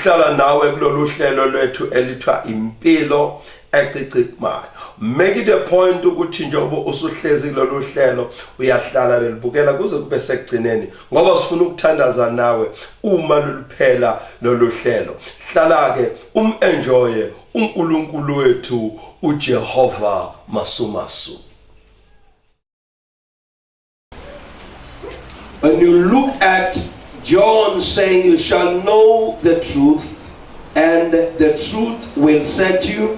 ukuhlala nawe kulolu hlelo lwethu elithiwa impilo ecicikmayo. Make it a point ukuthi njengoba usuhlezi kulolu hlelo uyahlala belibukela kuze kube sekugcineni ngoba sifuna ukuthandaza nawe uma luphela lolu hlelo. Hlala ke enjoye uNkulunkulu wethu uJehova Masumasu. When you look at John saying you shall know the truth and the truth will set you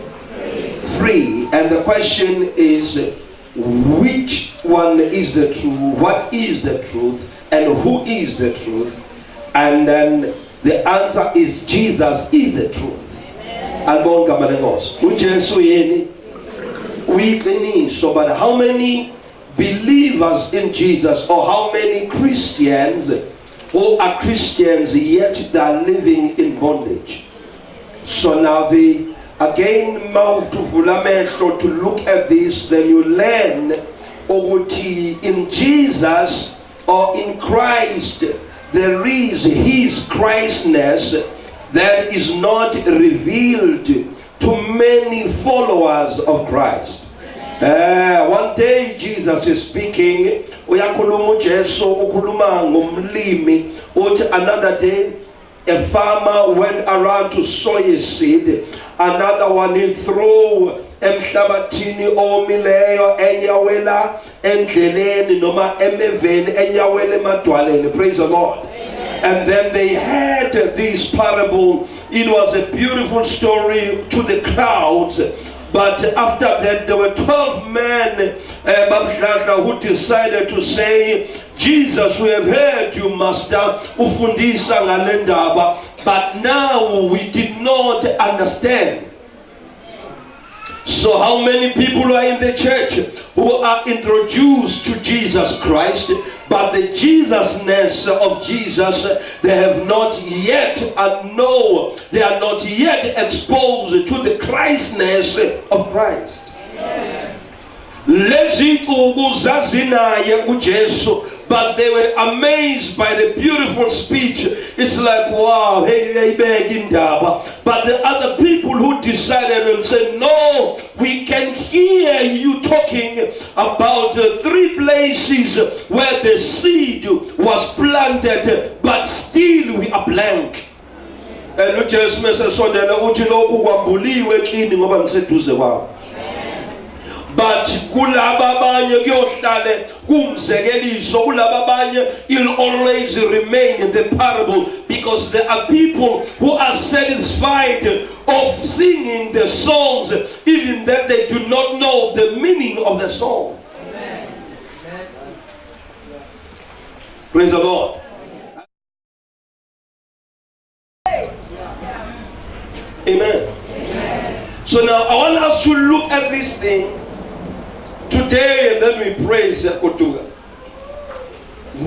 free. And the question is, which one is the truth? What is the truth? And who is the truth? And then the answer is Jesus is the truth. So, but how many believers in Jesus, or how many Christians who are Christians yet they are living in bondage? So now again, mouth to vulamesho to look at this, then you learn in Jesus or in Christ there is his Christness that is not revealed to many followers of Christ. One day Jesus is speaking, another day a farmer went around to sow his seed. Another one he threw emhlabathini omileyo enyawela endleleni noma emeveni enyawela emadwaleni. Praise the Lord. Amen. And then they had this parable. It was a beautiful story to the crowds. But after that, there were 12 men who decided to say, Jesus, we have heard you, Master, ufundisa ngalendaba, but now we did not understand. So how many people are in the church who are introduced to Jesus Christ, but the Jesusness of Jesus, they have not yet they are not yet exposed to the Christness of Christ. But they were amazed by the beautiful speech. It's like, wow, hey, but the other people who decided and said, no, we can hear you talking about 3 places where the seed was planted, but still we are blank. And we just but kulaba abanye kuyohlale kumzekeliso, kulaba abanye it'll always remain in the parable, because there are people who are satisfied of singing the songs even that they do not know the meaning of the song. Amen. Praise the Lord. Amen. So now I want us to look at these things today, and then we praise Kotuga.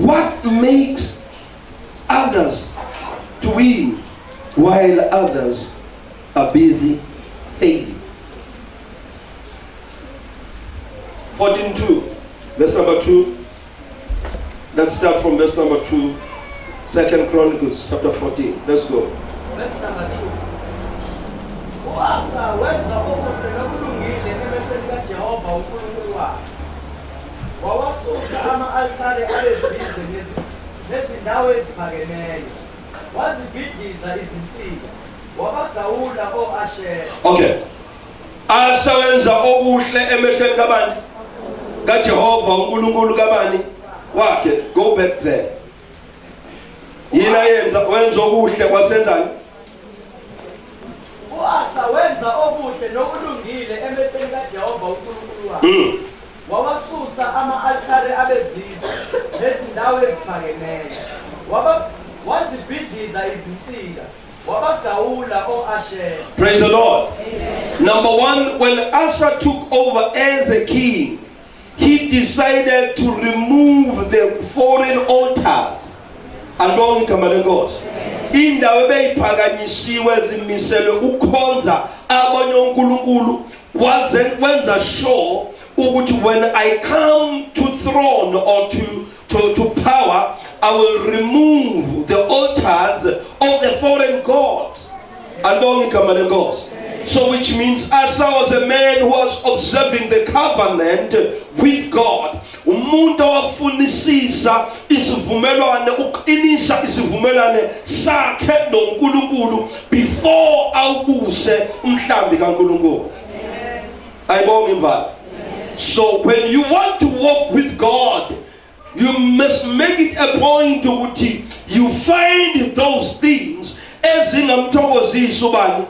What makes others to win while others are busy failing? 14:2, verse number 2. Let's start from verse number 2. 2 Chronicles chapter 14. Let's go. Verse number 2. Uasa wenza okuhle nokulungile emehlweni kaJehova uNkulunkulu wakhe. Wawasusa ama-althare alezizwe nezindawo eziphakemeyo. Wazibhidliza izinsika. Wabagawula o-Ashera. Okay. Asa wenza okuhle emehlweni kabani? kaJehova uNkulunkulu kabani wakhe. Go back there. Yena wenza okuhle wasenzani? Uasa wenza okuhle nokulungile emehlweni kaJehova uNkulunkulu wakhe. Wawasusa ama-althare abezizwe nezindawo eziphakemeyo. Wazibhidliza izinsika. Wabagawula o-Ashera. Praise the Lord. Amen. Number 1, when Asa took over as a king, he decided to remove the foreign altars along Kamalengos. Indawo beyiphakanyisiwe zimiselwe ukhonza abanye onkulunkulu, wenza sure ukuthi when I come to throne or to power, I will remove the altars of the foreign gods. Alibonga igama lenkosi. So which means Asa was a man who was observing the covenant with God. Umuntu owafunisisa isivumelwano, uqinisa isivumelwano sakhe noNkulunkulu before awubuse umhlambi kaNkulunkulu. Ayibonga imvalo. So when you want to walk with God, you must make it a point ukuthi you find those things ezingamthokozisa ubani.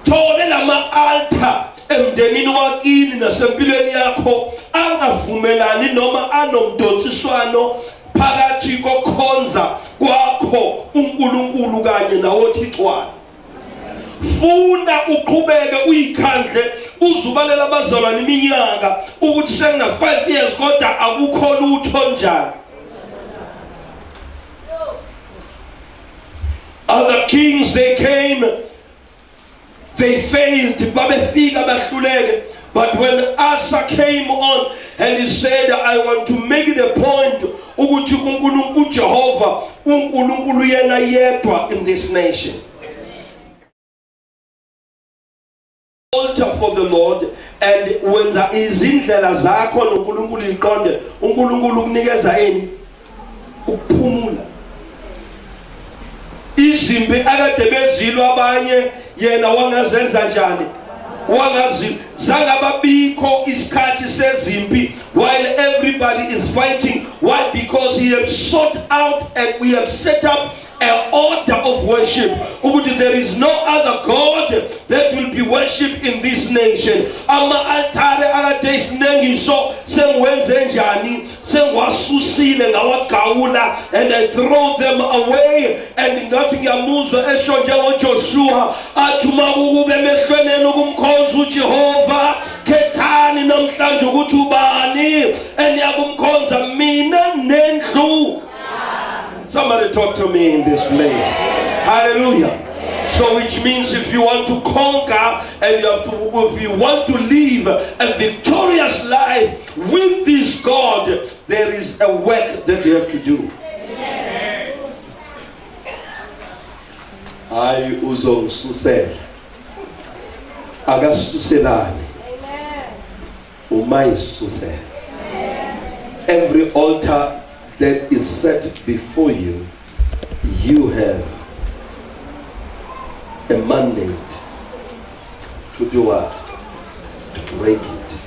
Thole lama altar emndenini wakini nasempilweni yakho angavumelani noma anomdonsiswano phakathi kokhonza kwakho uNkulunkulu kanye nawoThixwana. Funa uqhubeke uyikhandle uzubalela abazalwane iminyaka ukuthi sengina 5 years kodwa akukho lutho njani. Other kings, they came, they failed, babefika bahluleke. But when Asa came on and he said, I want to make it a point ukuthi uNkulunkulu Jehova uNkulunkulu yena yedwa in this nation. Altar for the Lord, and wenza izindlela zakho noNkulunkulu iqonde, uNkulunkulu ukunikeza yini ukuphumula. Izimbi akade bezilwa abanye yena wangazenza njani? Wangazi zangababikho isikhathi sezimpi while everybody is fighting. Why? Because he had sought out and we have set up an order of worship. There is no other God that will be worshipped in this nation. Ama altare akade sinengiso sengwenze njani sengwasusile ngawagawula and I throw them away. And ngathi ngiyamuzwa esho njengoJoshua athi uma kube emehlweni ukumkhonza uJehova khethani namhlanje ukuthi ubani eniyakumkhonza mina nendlu. Somebody talk to me in this place. Hallelujah. So which means if you want to conquer and if you want to live a victorious life with this God, there is a work that you have to do. Hayi uzongisusela. Akasuselani. Umayisusela. Every altar that is set before you, you have a mandate to do what? To break it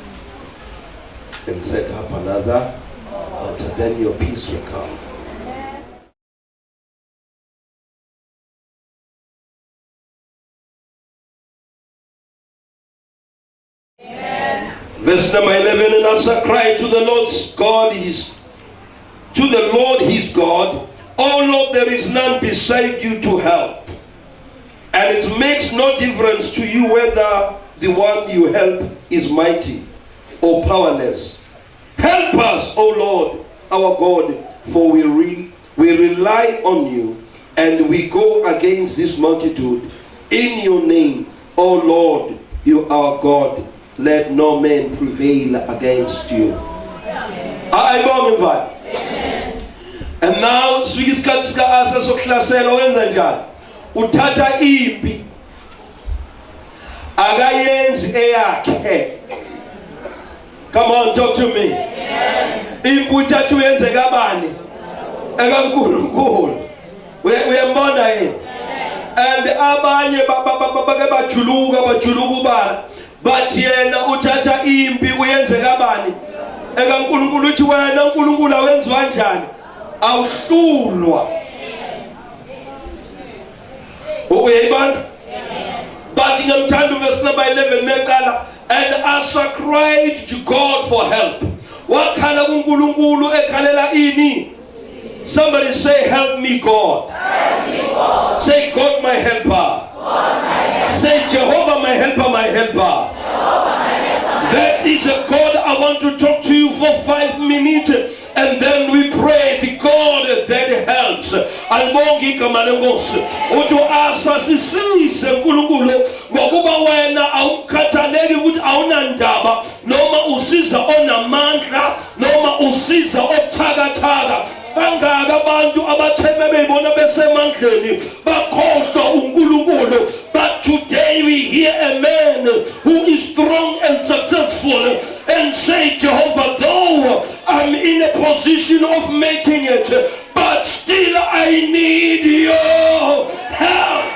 and set up another altar. Then your peace will come. Verse number 11, and Asa cried to the Lord God his God, oh Lord, there is none beside you to help. And it makes no difference to you whether the one you help is mighty or powerless. Help us, O Lord, our God, for we rely on you, and we go against this multitude. In your name, O Lord, you are God. Let no man prevail against you. Amen. And now, isikhathi sika-Asa sokuhlasela wenza njani? Uthatha impi akayenzi eyakhe. Come on, talk to me. Impi uthatha uyenze kabani? EkaNkulunkulu. Uyambona yini? And abanye bake bajuluka ubala. But yena uthatha impi uyenze kabani? EkaNkulunkulu. Uthi wena uNkulunkulu awenziwa njani? Awuhlulwa. Uyayibona? But ngamthanda verse number 11 mekala, and Asa cried to God for help. Wakhala kuNkulunkulu ekhalela ini? Somebody say, help me God. Help me God. Say, God my helper. God my helper. Say, Jehovah my helper, my helper. Jehovah my helper. That is a God. I want to talk to you for 5 minutes. And then we pray the God that helps. Alibonga igama lenkosi. Uthi Asa sisize uNkulunkulu ngokuba wena awukhathaleki ukuthi awunandaba noma usiza onamandla noma usiza obuthakathaka. bangaka abantu abatheme beyibona besemandleni bakhohlwa uNkulunkulu. But today we hear a man who is strong and successful and say, Jehovah, though I'm in a position of making it, but still I need your help.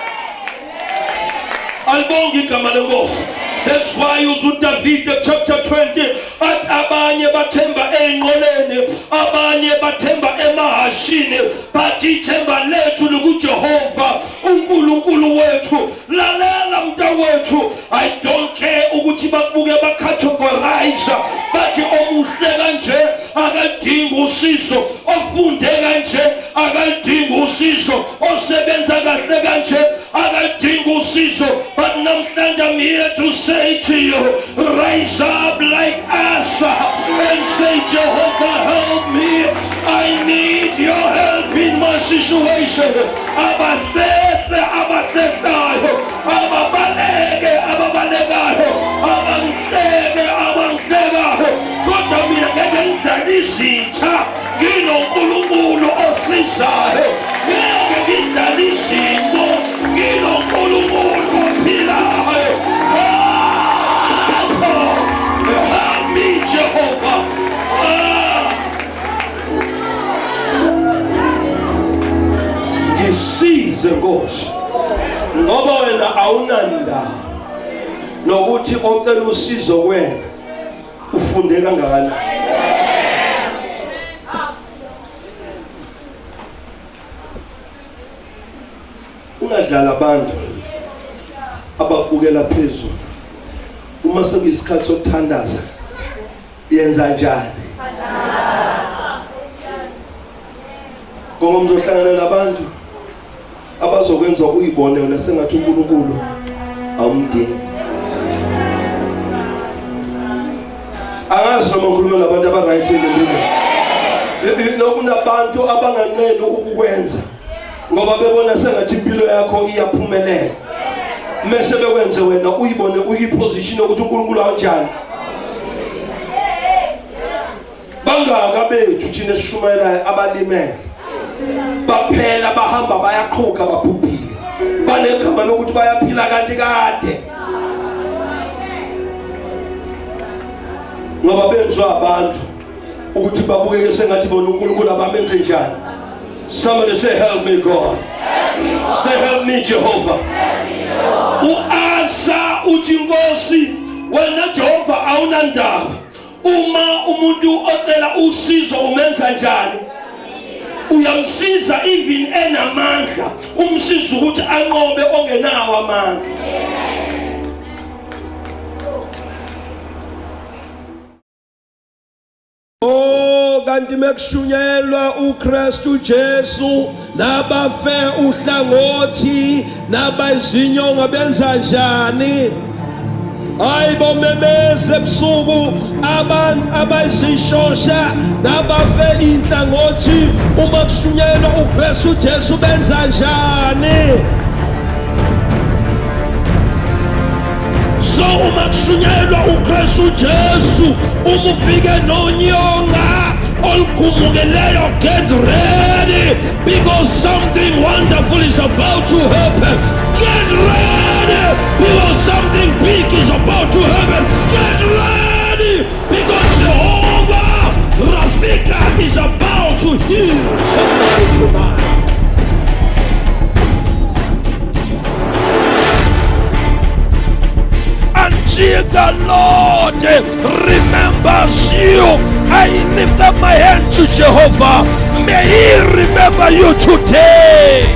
Albongi igama lenkosi. That's why David chapter 20 at abanye bathemba enqoleni, abanye bathemba emahashini, but ithemba lethu likuJehova uNkulunkulu wethu. Lalela mntawethu, I don't care ukuthi bakubuke bacategorize, bathi omuhle kanje akadingi usizo, ofunde kanje akadingi usizo, osebenza kahle kanje akadingi usizo. But namhlanje I'm here to say to you, rise up like Asa and say, Jehovah, help me. I need your help in my situation. Abahlehla abahlehlayo, ababaleke ababalekayo, abangihleke abangihlekayo, kodwa mina ngeke ngidlale izitha. NginoNkulunkulu osizayo, ngeke ngidlale izimo. NginoNkulunkulu ophilayo. Help me, Jehovah. Ngisize Nkosi, ngoba wena awunanda nokuthi ocela usizo kuwena ufunde kangakanani. Ungadlala abantu abakubukela phezulu. Uma sekuyisikhathi sokuthandaza, yenza njani? Ngoba uzohlangana nabantu abazokwenza uyibone wena sengathi uNkulunkulu awumdingi. Angazi noma ngikhuluma nabantu abaright empilweni. Nokunabantu abanganqeni ukukwenza ngoba bebona sengathi impilo yakho iyaphumelela. Mase bekwenze wena uyibone uyiposition yokuthi uNkulunkulu anjani. Bangaka bethu thina esishumayelayo abalimele baphela bahamba bayaqhuka babhubhile, banegama lokuthi bayaphila kanti kade ngoba benzwa abantu ukuthi babukeke sengathi bona uNkulunkulu abamenze njani. Somebody say, help me God. Say, help me Jehovah. Uasa uthi Nkosi, wena Jehova awunandaba. Uma umuntu ocela usizo umenza njani? Uyamsiza even enamandla, umsiza ukuthi anqobe ongenawo amandla. Kanti mekushunyelwa uKristu Jesu nabafe uhlangothi nabayizinyonga benza njani? Hayibo memeze ebusuku abantu abayizishosha nabafe inhlangothi uma kushunyelwa uKristu Jesu benza njani? So uma kushunyelwa uKristu Jesu umufike nonyonga olkumukeleyo, get ready because something wonderful is about to happen. Get ready because something big is about to happen. Get ready because Jehovah Rafika is about to heal somebody tonight. Until the Lord remembers you, I lift up my hand to Jehovah. May He remember you today.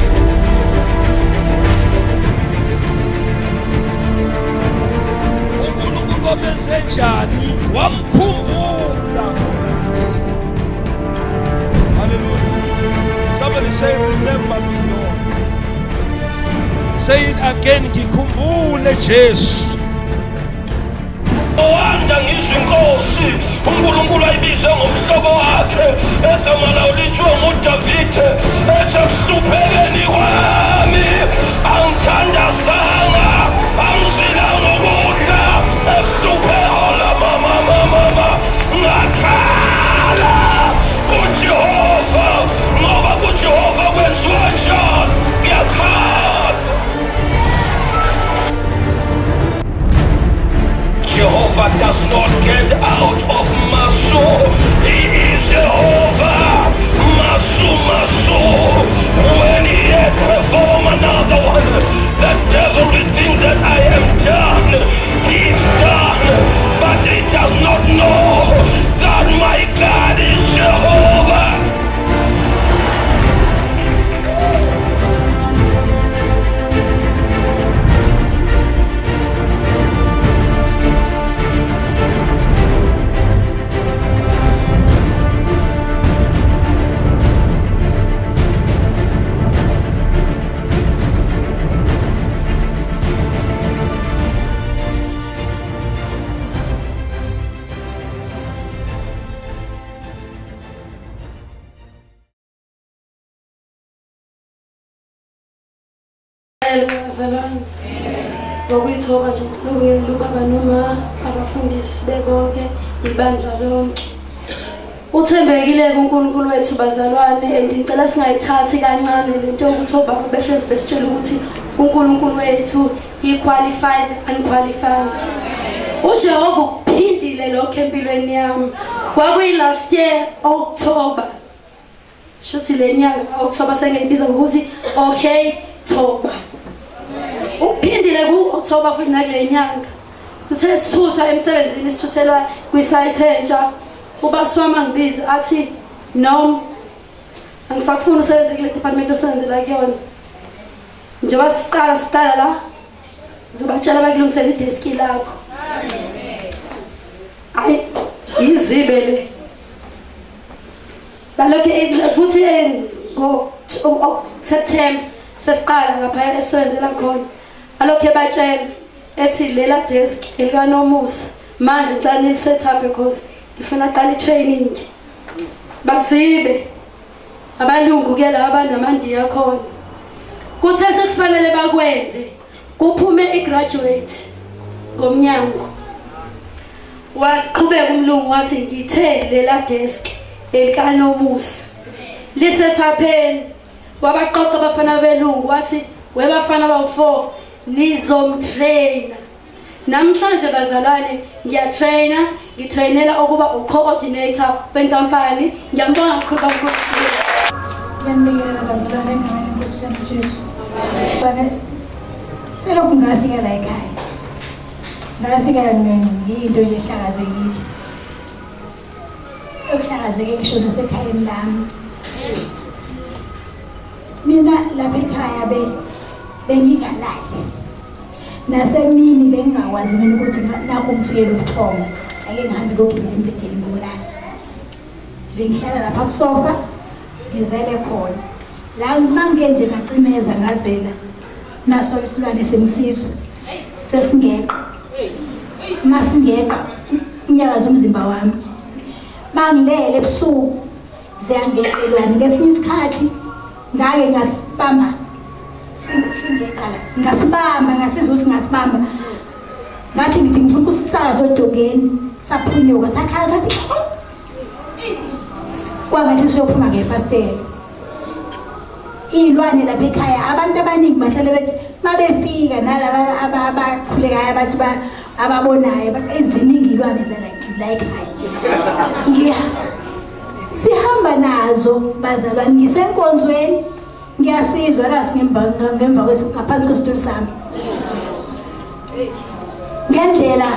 uNkulunkulu obenze njani wamkhumbula. Hallelujah. Somebody say, remember me, Lord. Say it again, ngikhumbule Jesu. Owanda ngizwe Nkosi uNkulunkulu ayibize ngomhlobo wakhe, egama lawo lithiwa nguDavide, ethi ekuhluphekeni kwami angithandazanga, angisilanga ukudla, ekuhlupheka mama ngakhala kuJehova Jehovah does not get out of my soul. He is Jehovah, my soul. When he had performed another one, the devil will think that I am done. He's done, but he does not know that my God is Jehovah. Bazalwane ngokuyithoba nje ngicela ubaba noma abafundisi bebonke ibandla lonke uthembekile kuNkulunkulu wethu bazalwane and ngicela singayithathi kancane lento yokuthi obaba behlezi besitshela ukuthi uNkulunkulu wethu he qualifies and unqualified. uJehova ukuphindile lokho empilweni yami kwakuyi last year October shuthi lenyanga October sengiyibiza ukuthi okay October uphindile ku-October futhi nakule nyanga sithe sithutha emsebenzini sithuthelwa kwisite entsha ubasi wami angibiza athi no angisafuni usebenze kule department osebenzela kuyona njengoba siqala la ngizobatshela bakulungisela ideski lakho ayi izibe le balokhe kuthi September sesiqala ngapha esebenzela khona alokhe batshela ethi lela desk elikanomusa manje ngicela ni set up because ngifuna aqala i-training basibe abalungu ke la abanamandiya khona kuthe sekufanele bakwenze kuphume i-graduate ngomnyango waqhubeka umlungu wathi ngithe lela desk elikanomusa liset upeni wabaqoqa abafana belungu wathi webafana bawu4 nizomtraina namhlanje bazalwane ngitrainela ukuba ucoordinator wenkampani ngiyambonga kakhulu ngiyambingelela bazalwane egameni lenkosi Jesu bane selokhu ngafika la ekhaya ngafika ngiyinto nje ehlakazekile okuhlakazeke ngisho nasekhayeni lami mina lapha ekhaya bengingalali nasemini bengingakwazi mina ukuthi nakho ngifikele ubuthongo ake ngihambe kokugcina embhedeni ngolala bengihlala lapha kusofa ngizele khona la manje nje ngacimeza ngazela naso isilwane sengisizwe sesingeqa masingeqa inyaka zomzimba wami bangilele ebusuku ziyangeqelwana ngesinye isikhathi ngake ngasibamba singeqala ngasizwa ukuthi ngasibamba ngathi ngithi ngifuna ukusisakaza odongeni saphunyuka sakhala sathi kwangathi siyophuma ngefastela ilwane lapha ekhaya abantu abaningi bahlale bethi mabefika nalaba abakhulekayo abathi ababonayo bathi eziningi ilwane la ekhaya sihamba nazo bazalwane ngisenkonzweni ngiyasizwa la ngemva kwesi ngaphansi kwesitulo sami ngendlela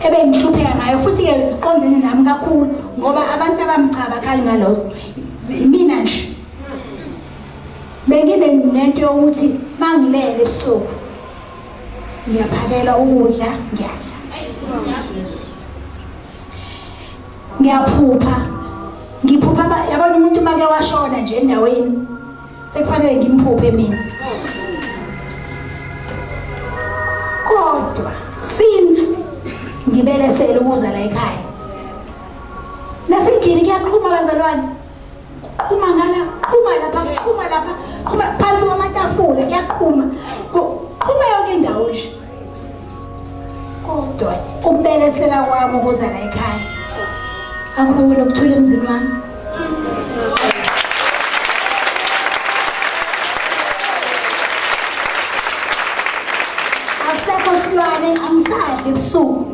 ebengihlupheka ngayo futhi ke ziqondene nami kakhulu ngoba abantu abamchaba khali ngalozo mina nje benginento yokuthi mangilele ebusuku ngiyaphakela ukudla ngiyadla ngiphupha yabona umuntu make washona nje endaweni sekufanele ngimphuphe mina kodwa since ngibelesele ukuza la ekhaya nasendlini kuyaqhuma bazalwane qhuma ngala qhuma lapha phansi kwamatafula kuyaqhuma qhuma yonke indawo nje kodwa ukubelesela kwami ukuza la ekhaya akube lokuthula emzini wami akusekho silwane angisadli ebusuku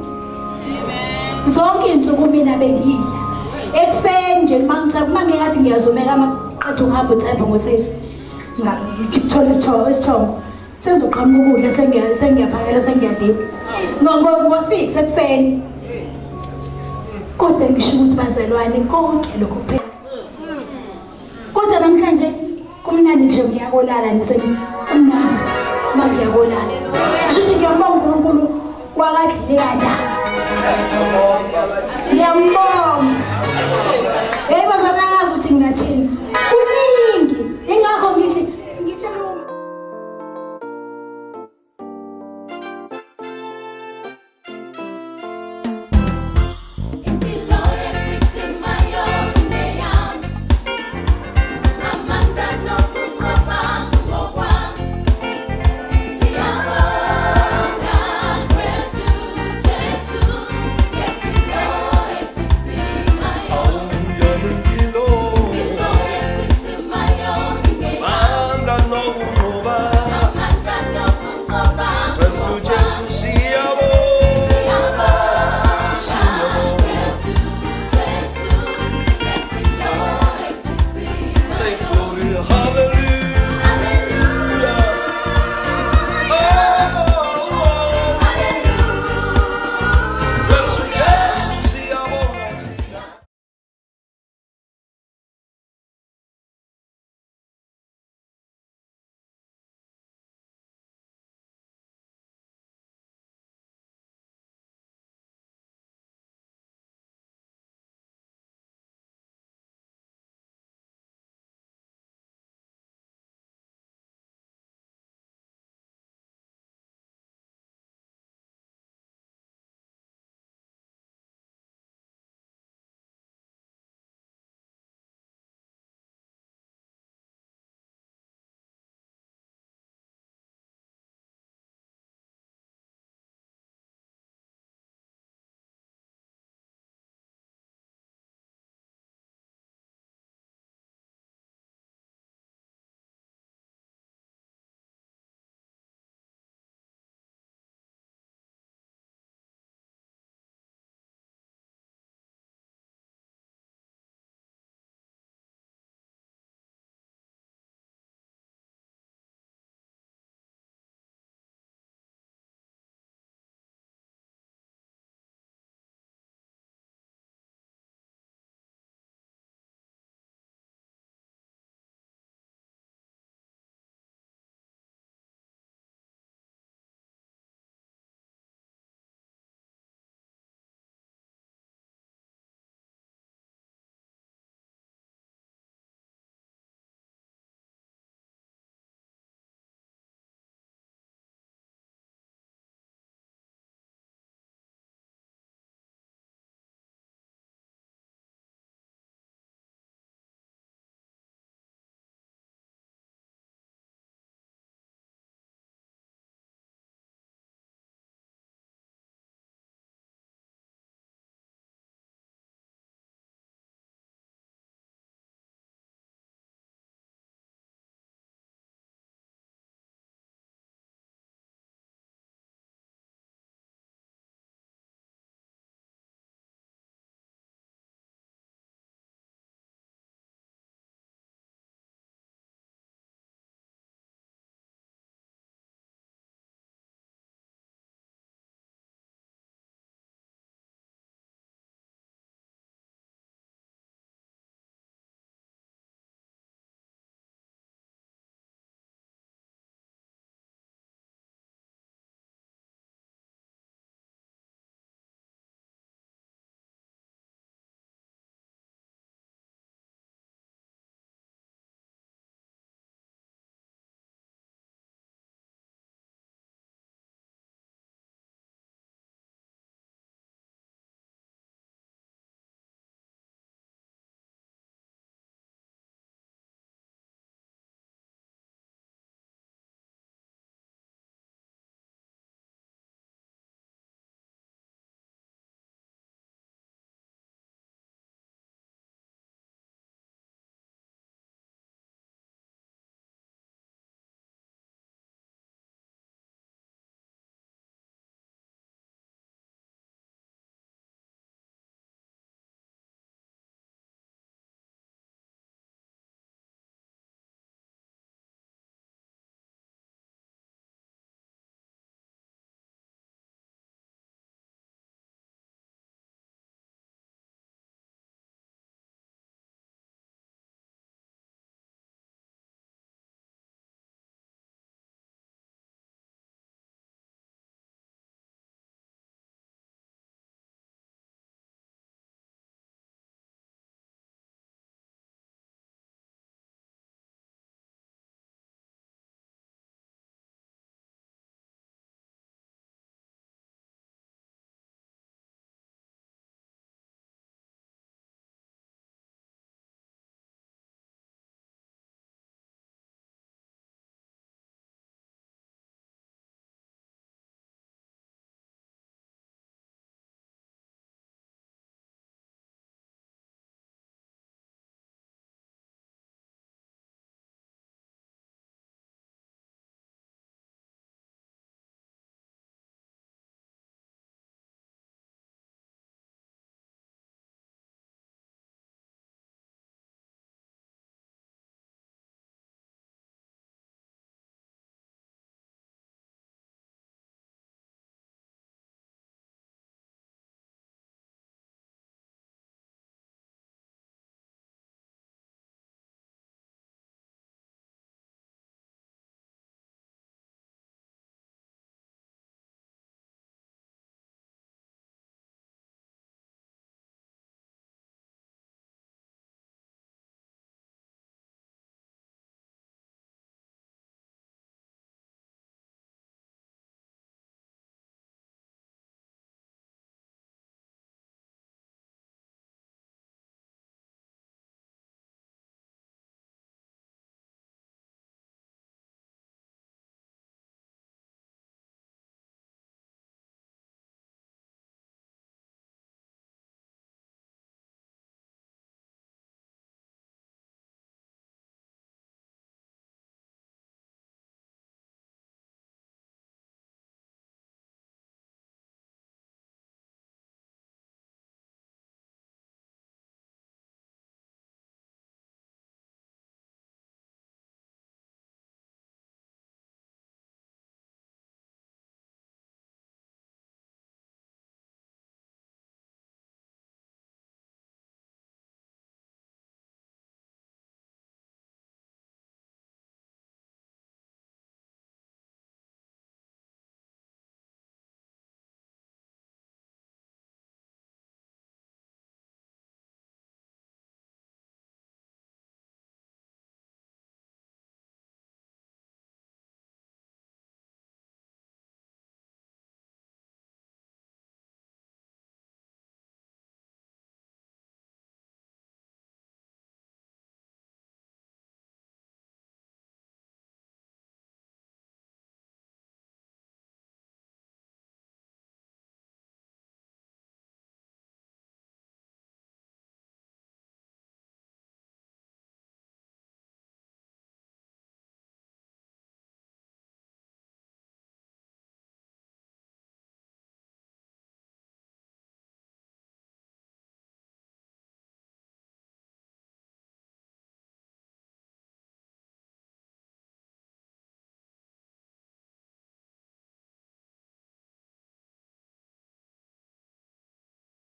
zonke izinsuku mina bengidla ekseni nje manje ngathi ngiyazomela amaqedwe uhamba uthepha ngo6 ngithola isithongo sezoqhamuka ukudla sengiyaphakela sengiyadliwa ngo6 ekseni kodwa ngisho ukuthi bazalwane konke lokho kuphela kodwa namhlanje kumnandi nje ngiyakolala kumnandi mangiyakolala kushuthi ngiyambonga uNkulunkulu wakadile kandaba ngiyambonga